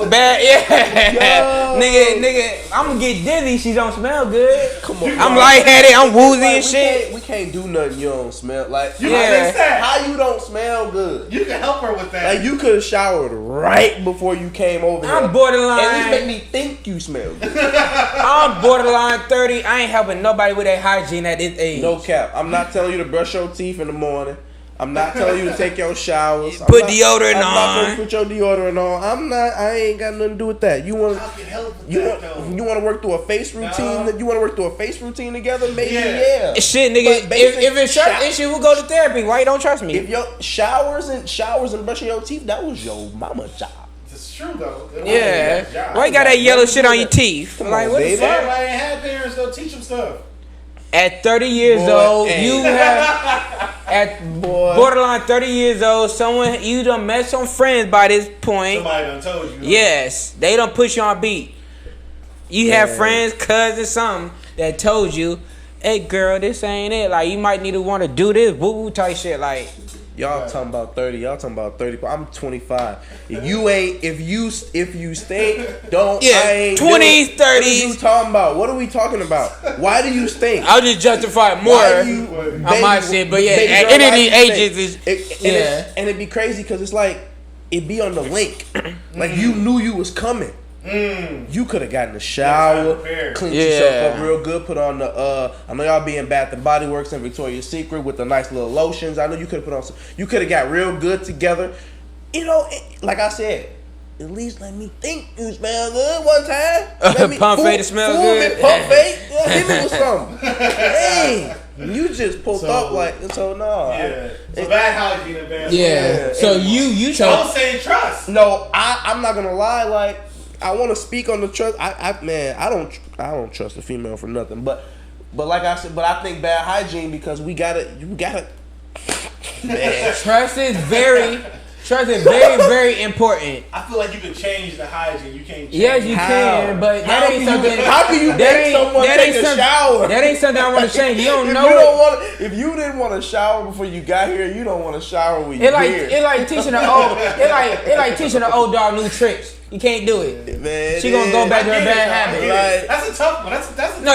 ways. Bad, yeah. nigga, I'm gonna get dizzy. She don't smell good. Come on, I'm lightheaded. I'm woozy Like, and shit. We can't do nothing you don't smell. Like You Yeah. can fix that. how you don't smell good? You can help her with that. Like you could have showered right before you came over here. I'm borderline. At least make me think you smell good. I'm borderline 30. I ain't helping nobody with their hygiene at this age. No cap. I'm not telling you to brush your teeth in the morning. I'm not telling you to take your showers. Put deodorant I'm not on. gonna put your deodorant on. I ain't got nothing to do with that. You want I can help with you that want though. you want to work through a face routine? No. You want to work through a face routine together? Maybe Yeah. yeah. Shit, nigga. But basic If it's trust shower- issue, we'll go to therapy. Why you don't trust me? If your showers and brushing your teeth, that was your mama job. It's true though. Yeah. Why you got that yellow shit on your teeth? Come Like on, what the baby. fuck? Everybody ain't had parents though. Teach them stuff. At 30 years Boy, old, hey. you have at Boy. borderline 30 years old, someone you done met some friends by this point. Somebody done told you. Yes, they don't push you on beat. You have Man. friends, cousins, something that told you, "Hey, girl, this ain't it. Like you might need to want to do this, woo woo type shit." Like Y'all talking about 30. Y'all talking about 30. I'm 25. If you stink, don't. Yeah, I ain't 20s, doing- What are 30s. you talking about? What are we talking about? Why do you stink? I'll just justify it more Why do you, on my shit. But yeah, baby at girl, any of why these you ages stink? is And it'd be crazy because it's like it be on the link. Like you knew you was coming. You could have gotten a shower, prepared. cleaned Yeah. yourself up real good, put on the I know y'all be in Bath and Body Works and Victoria's Secret with the nice little lotions. I know you could have put on some, you could have got real good together. You know, like I said, at least let me think you smell good one time. Let me Pump fool- fade to smell fool good. me, pump fade. Yeah, hit me with something. Hey, you just pulled So- up like so. No, Yeah. So bad hygiene and bad. yeah. So you Don't chose. say trust. No, I'm not gonna lie. Like I want to speak on the trust. I don't trust a female for nothing. But like I said, but I think bad hygiene because you gotta. Man, Trust is very Trust is very, very important. I feel like you can change the hygiene. You can't change Yes, you can, but that ain't something. How can you make someone take a shower? That ain't something I want to change. You don't know if you didn't want to shower before you got here, you don't want to shower when you it like here. it like teaching an old it like teaching an old dog new tricks. You can't do it. Man, she gonna go back to her bad habit. Like, that's a tough one.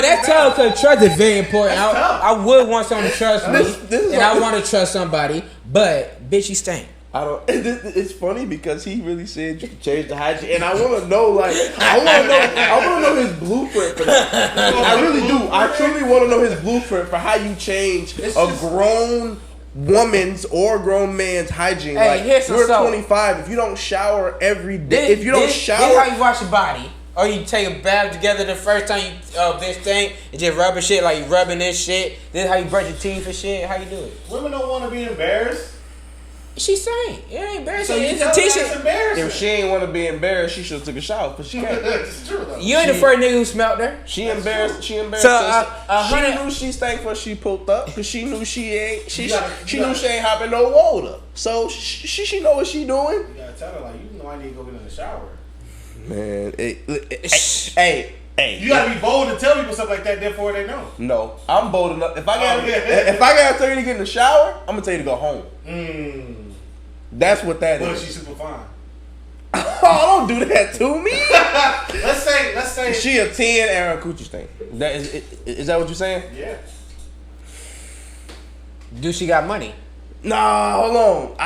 That's tough because trust is very important. Tough. I would want someone to trust me, and I like, want to trust somebody, but bitch, you stink. I don't. It's funny because he really said you can change the hygiene, and I want to know, I want to know his blueprint for that. I really do. I truly want to know his blueprint for how you change a grown woman's or grown man's hygiene. Hey, like, here's some we're soap. 25. If you don't shower every day, if you don't shower, this how you wash your body. Or you take a bath together the first time you bitch thing and just rubbing shit like you rubbing this shit. This is how you brush your teeth and shit. How you do it? Women don't want to be embarrassed. She's saying it ain't embarrassing. So it's a t-shirt. if she ain't want to be embarrassed, she should have took a shower. But she can't. It's true though. You ain't the first nigga who smelled her. She embarrassed. She embarrassed. So, she knew she stank when she pulled up, because she knew she ain't. She knew she ain't hopping no water. So she know what she doing. You gotta tell her like, you know, I need to go get in the shower. Man, hey. You gotta be bold to tell people stuff like that. Therefore, they know. No, I'm bold enough. If I gotta tell you to get in the shower, I'm gonna tell you to go home. That's what that is. But she's super fine. Oh, don't do that to me. let's say she a 10 Aaron Coochie stink. Is that what you're saying? Yeah. Do she got money? Nah, hold on.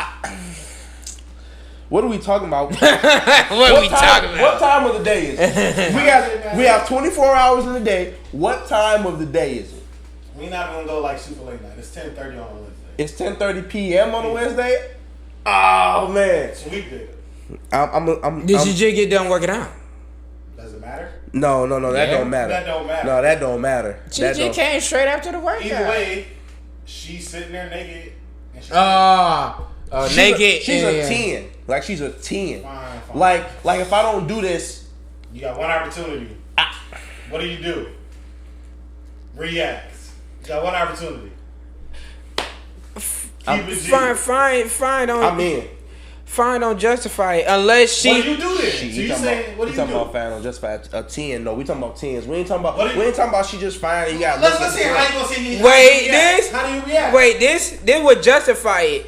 What are we talking about? What are we talking about? What time of the day is it? we have 24 hours in the day. What time of the day is it? We're not gonna go like super late night. It's 10:30 on a Wednesday. It's 10:30 p.m. on a Wednesday. Oh man, It's a weekday. Did you just get done working out? Does it matter? No, that don't matter. That don't matter. No, that don't matter. She just came straight after the workout. Either way, she's sitting there naked. And she's naked. She's a 10. Like she's a 10. Fine. Like if I don't do this, You got one opportunity. What do? React. You got one opportunity. Fine. I'm in. Fine, don't justify it unless she. What do you do then? So you saying what do you do? talking about fine on justify a 10? No, we talking about 10s. We ain't talking about she just fine. And you got. Let's see how you gonna see. How do you react? Wait, this would justify it.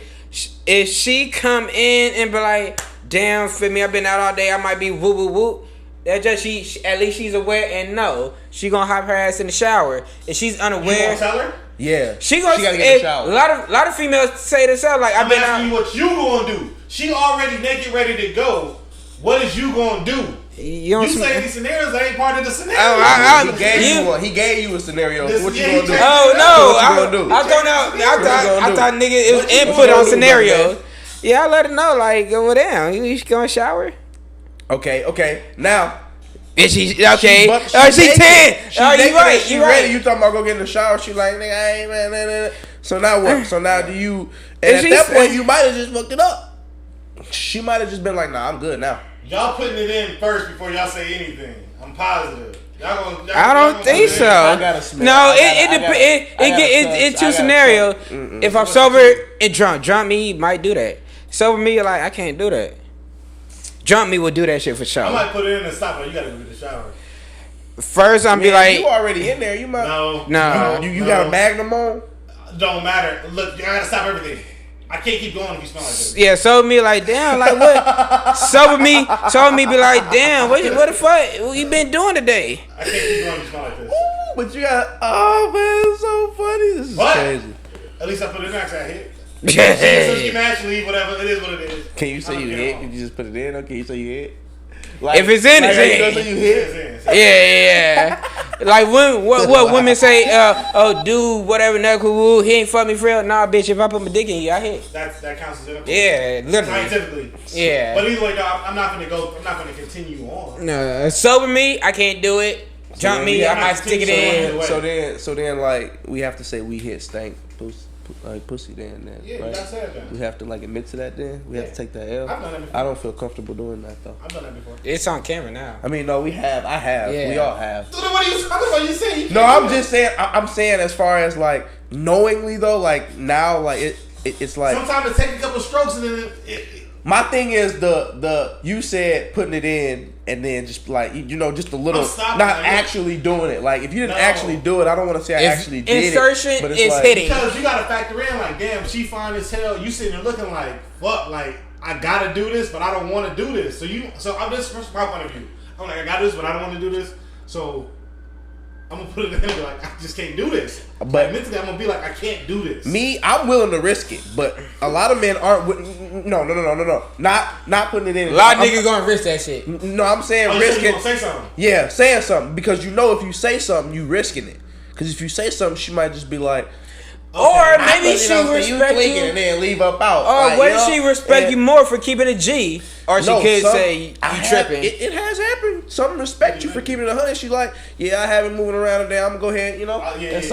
If she come in and be like, "Damn, for me, I've been out all day. I might be woo woo woo." That just she at least she's aware and know she gonna hop her ass in the shower. If she's unaware, You gonna tell her? Yeah, she gotta get in the shower. A lot of females say this out like, "I've been out." You what you gonna do? She already naked, ready to go. What is you gonna do? You say these scenarios that ain't part of the scenario. He gave you a scenario. What you gonna do? Oh no! I thought nigga it was input on scenarios. Yeah, I let her know like go down. You gonna shower? Okay. Now. Is she okay? She 10. You right. She ready. You talking about go get in the shower? She like, nigga, I ain't man. So now what? So now do you? And at that point, you might have just fucked it up. She might have just been like, nah, I'm good now. Y'all putting it in first before y'all say anything. I'm positive. I don't think so. No, it's two scenarios. If I'm sober and drunk me might do that. Sober me, like I can't do that. Drunk me would do that shit for sure. I might put it in and stop, but you gotta go get the shower. First, I'm be like, you already in there. You might. No. You got a Magnum on? Don't matter. Look, I gotta stop everything. I can't keep going if you smell like this. Yeah, sober me like, damn, like what? sober me be like, damn, what the fuck you been doing today? I can't keep going if you smell like this. Ooh, but you got, oh man, it's so funny. This is crazy. At least I put it in next. I hit. Yeah. So you naturally, whatever it is, what it is. Can you say you hit? Can you just put it in? Okay, you say you hit. Like, if it's in, it's in. You hit. Yeah. Like what women say? Dude, whatever, he ain't fuck me for real. Nah, bitch. If I put my dick in you, I hit. That counts as intercourse. Yeah, literally. Scientifically. Yeah. But either way, no, I'm not gonna continue on. No, sober me, I can't do it. Jump me, I might stick it in. So then, like we have to say we hit stank pussy then. Yeah, right? you gotta say it then. We have to like admit to that then. We have to take that L. I've done that before. I don't feel comfortable doing that though. I've done that before. It's on camera now. I mean, no, we have. I have. Yeah. We all have. So then what are you talking about? You saying? No, I'm just saying. I'm saying as far as like knowingly though, like now, like it's like sometimes it takes a couple strokes and then My thing is the you said putting it in and then just like just a little, not actually doing it. Like if you didn't actually do it, I don't want to say I actually did insertion it. But is like, hitting because you gotta factor in like, damn, she fine as hell. You sitting there looking like fuck, like I gotta do this, but I don't want to do this. So I'm just from my point of view. I'm like I got this, but I don't want to do this. So I'm gonna put it in there like I just can't do this. But like, mentally, I'm gonna be like I can't do this. Me, I'm willing to risk it, but a lot of men aren't. No. Not putting it in. A lot of niggas gonna risk that shit. No, I'm saying risk it. Say something. Yeah, saying something because if you say something, you risking it. Because if you say something, she might just be like. Or maybe she respect you and then leave up out. Or what if she respect you more for keeping a G? Or she could say you tripping. It has happened. Some respect you for keeping it 100. She like, I haven't moving around today. I'm gonna go ahead, and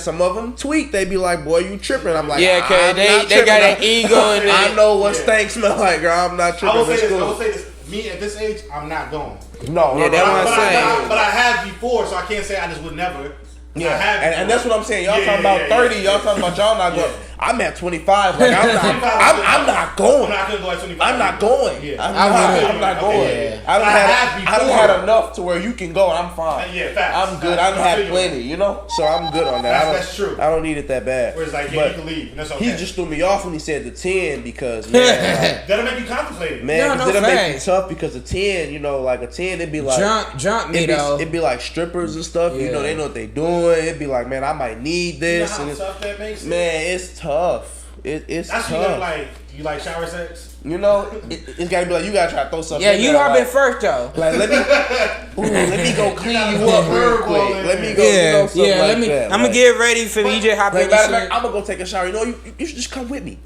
some of them tweet. They be like, boy, you tripping. I'm like, cause they got an ego. And I know what stank smell like, girl. I'm not tripping. I will say this. Me at this age, I'm not going. No, that's what I'm saying. But I have before, so I can't say I just would never. Yeah, and that's what I'm saying. Y'all talking about 30. Y'all talking about y'all not going. I'm at 25. Like I'm not going. I'm not gonna go at 25. I'm not going. Yeah. I'm not going. Yeah. I don't had enough to where you can go. I'm fine. Yeah, facts. I'm good. I've had plenty, so I'm good on that. That's true. I don't need it that bad. Where it's like, you can leave. And that's okay. He just threw me off when he said the 10 because man, that'll make you contemplate. Man, that'll make you tough because the 10, like a 10, it'd be like jump me though. It'd be like strippers and stuff. They know what they doing. It'd be like, man, I might need this. You know how tough that makes it? Man, it's tough. It's that's tough. You like shower sex? It's gotta be like you gotta try to throw something. Yeah, you hop in first though. Like let me go clean you up real quick. Let me go. I'm gonna get ready for me. You just hop in. I'm gonna go take a shower. You should just come with me.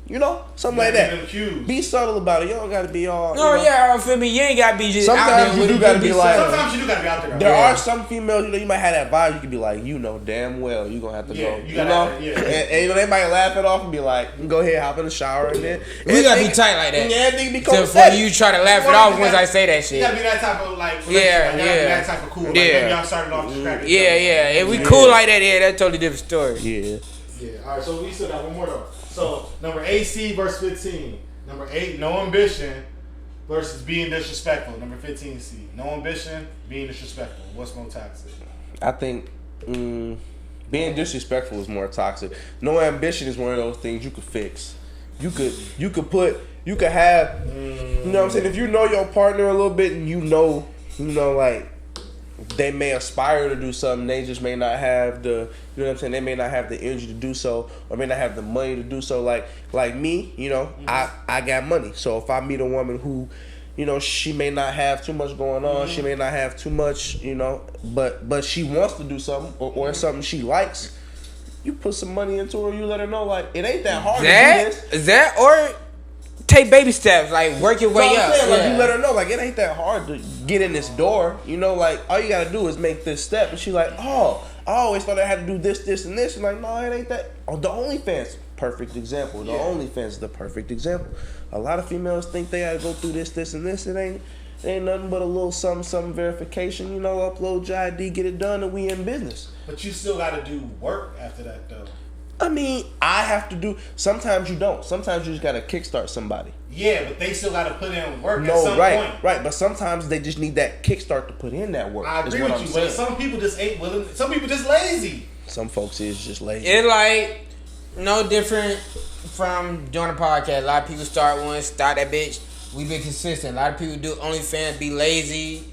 Something like that. Be subtle about it. You don't gotta be all. No, yeah, feel me. You ain't gotta be just. Sometimes you do gotta be like. Sometimes you do gotta be out there. There are some females. You might have that vibe. You can be like, damn well, you gonna have to go. And they might laugh it off and be like, go ahead, hop in the shower and then. We gotta be tight like that. Yeah, nigga be cool. Before you try to laugh it off once I say that shit. You gotta be that type of like. That type of cool. Like, maybe y'all started off scrappy. Yeah. If we cool like that, that's a totally different story. Yeah. All right, so we still got one more though. So number 8C versus 15. Number 8, no ambition versus being disrespectful. Number 15C, no ambition, being disrespectful. What's more toxic? I think being disrespectful is more toxic. No ambition is one of those things you could fix. You could have, you know what I'm saying? If you know your partner a little bit and like they may aspire to do something, they just may not have the, they may not have the energy to do so, or may not have the money to do so. Like me, I got money. So if I meet a woman who, she may not have too much going on, she may not have too much, but she wants to do something or something she likes, you put some money into her, you let her know, like, it ain't that hard to do this. That or take baby steps, like work your way up. Saying, like, you let her know, like, it ain't that hard to get in this door. Like, all you gotta do is make this step. And she's like, oh, I always thought I had to do this, and this. And like, no, it ain't that. Oh, the OnlyFans, perfect example. The OnlyFans is the perfect example. A lot of females think they gotta go through this, and this. It ain't nothing but a little something verification. Upload your ID, get it done, and we in business. But you still gotta do work after that, though. I mean, I have to do. Sometimes you don't. Sometimes you just gotta kickstart somebody. Yeah, but they still gotta put in work at some point. Right. But sometimes they just need that kickstart to put in that work. I agree with you, but some people just ain't willing. Some people just lazy. Some folks is just lazy. It's like no different from doing a podcast. A lot of people start that bitch. We been consistent. A lot of people do OnlyFans, be lazy.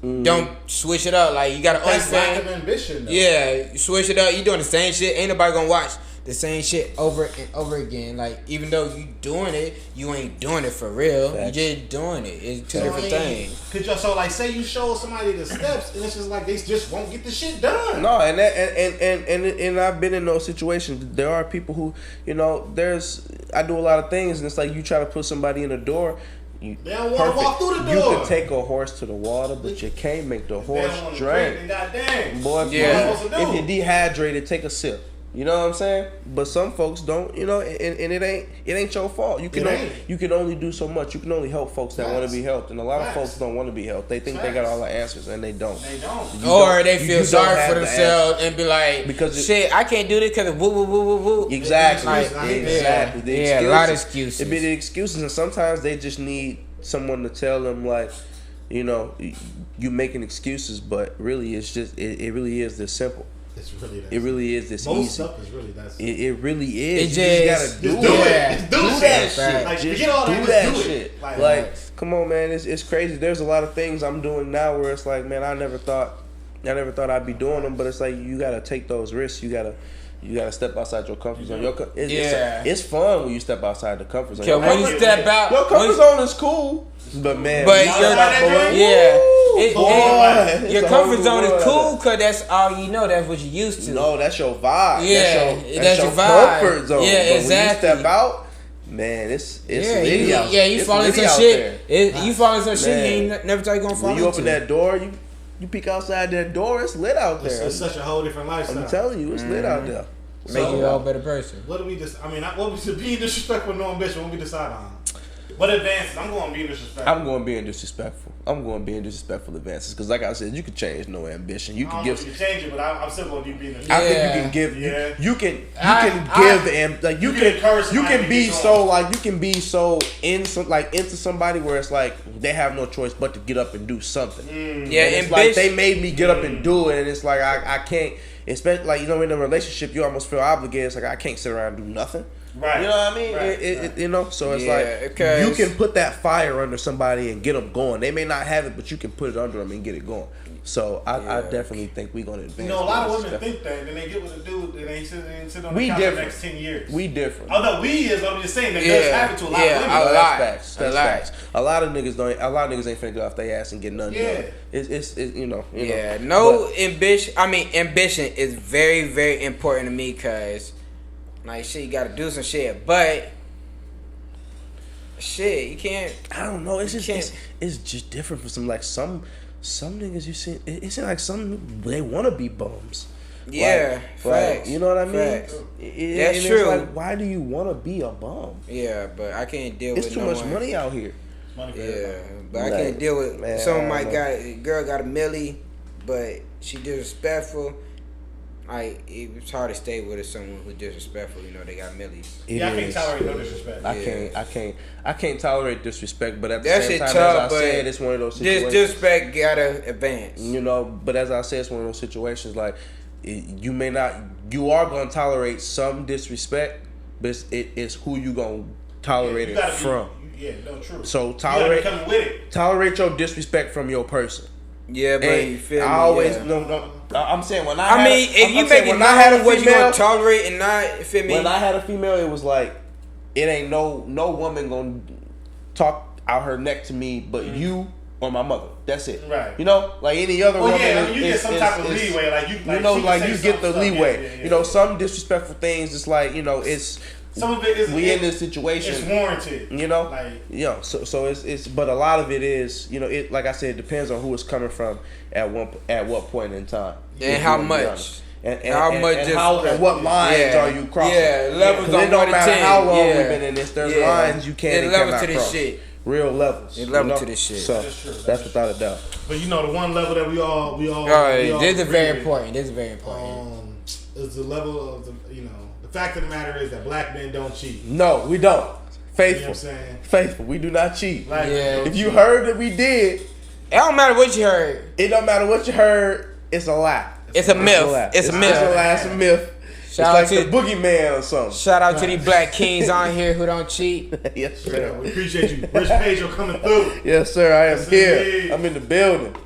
Don't switch it up. Like, you got to OnlyFans. Lack of ambition, though. Yeah, you switch it up. You doing the same shit. Ain't nobody gonna watch the same shit over and over again. Like, even though you doing it, you ain't doing it for real. Facts. You just doing it. It's two different things. So like, say you show somebody the steps, and it's just like they just won't get the shit done. No, and I've been in those situations. There are people who, I do a lot of things, and it's like you try to put somebody in the door. They don't want to walk through the door. You can take a horse to the water, but you can't make the horse drink. Goddamn. Boy, if you're dehydrated, take a sip. You know what I'm saying? But some folks don't, you know, and it ain't your fault. You can only do so much. You can only help folks that want to be helped, and a lot of folks don't want to be helped. They think they got all the answers, and they don't. Or they feel sorry for themselves and be like, because shit, I can't do this because of woo woo woo woo woo. Exactly. Exactly. Yeah, a lot of excuses. It be the excuses, and sometimes they just need someone to tell them, like, you know, you making excuses, but really it's just it really is this simple. It's really that. It really is this Most easy. stuff is really that. It really is. It You just gotta do it. Do that shit. Like, Just forget all that. do Just that do shit. it. Like, come on, man. It's crazy. There's a lot of things I'm doing now where it's like, man, I never thought I'd be doing them. But it's like you gotta take those risks. You gotta step outside your comfort zone. It's fun when you step outside the comfort zone. When you step out, your comfort zone is cool. But man, your comfort zone is cool because that's all you know. That's what you're used to. No, that's your vibe. Yeah, that's your vibe. Comfort zone. Yeah, but exactly. When you step out, man, it's litty out. Yeah, you falling some shit. You falling some shit. You ain't never thought you gonna fall. When you open that door, you peek outside that door. It's lit out there. It's such a whole different lifestyle. I'm telling you, it's lit out there. Make you a better person. What do we just? I mean, what was being disrespectful, no ambition? What we decide on? What advances? I'm going being disrespectful. I'm going being disrespectful advances because, like I said, you can change no ambition. You can give. You can change it, but I'm still going to be being. I think you can give. Yeah. You can give and like you can be so like you can be so into somebody where it's like they have no choice but to get up and do something. Yeah, and it's like they made me get up and do it, and it's like I can't. Especially like, you know, in a relationship, you almost feel obligated. It's like I can't sit around and do nothing. Right. You know what I mean? Right. You know, so it's like you can put that fire under somebody and get them going. They may not have it, but you can put it under them and get it going. So I definitely think we're gonna advance. You know, a lot of women think that, and then they get with a dude, and they sit on the couch for the next 10 years. We different. Although I'm just saying that does happen to a lot of women. That's facts. A lot of niggas ain't finna get off their ass and get nothing done. It's you know. Ambition. I mean, ambition is very, very important to me because, like, shit, you gotta do some shit, but shit, you can't. I don't know. It's just different for some niggas. You see, it's like some they want to be bums. Yeah, facts. You know what I mean? Facts. That's true. It's like, why do you want to be a bum? Yeah, but I can't deal with. It's too much money out here. Yeah, but I can't deal with. Some of my girl got a milli, but she disrespectful. It's hard to stay with someone who's disrespectful. You know, they got millies. I can't tolerate no disrespect. I can't tolerate disrespect, but at the same time, tough, as I said, it's one of those situations. Disrespect gotta advance. You know, but as I said, it's one of those situations like you are gonna tolerate some disrespect, but it's who you gonna tolerate it from. True. So tolerate your disrespect from your person. Yeah, but you feel me? I always I'm saying when I you make it known what you gonna tolerate and not, feel me? When I had a female, it was like it ain't no woman gonna talk out her neck to me, but you or my mother. That's it. Right. You know, like any other woman. Yeah, you get some type of leeway, you get the leeway. You know, some disrespectful things. It's like, you know, it's. Some of it is in this situation. It's warranted. You know, so it's but a lot of it is, you know, it, like I said, it depends on who it's coming from at what point in time. And how much. And what lines are you crossing? Yeah, levels on 1 to 10. It don't matter how long we've been in this. There's lines you can't. Levels to this shit. Real levels. It level to this shit. So that's without a doubt. But you know, the one level that we all. This is very important. Is the level of the fact of the matter is that black men don't cheat. No, we don't. Faithful. You know what I'm saying? Faithful. We do not cheat. If you heard that we did, it don't matter what you heard. It don't matter what you heard. It's a lie. It's a myth. It's a myth. It's a myth. Shout it's like the boogeyman or something. Shout out to these black kings on here who don't cheat. Yes, sir. Yeah, we appreciate you. Rich Pedro coming through. Yes, sir. I am here. I'm in the building.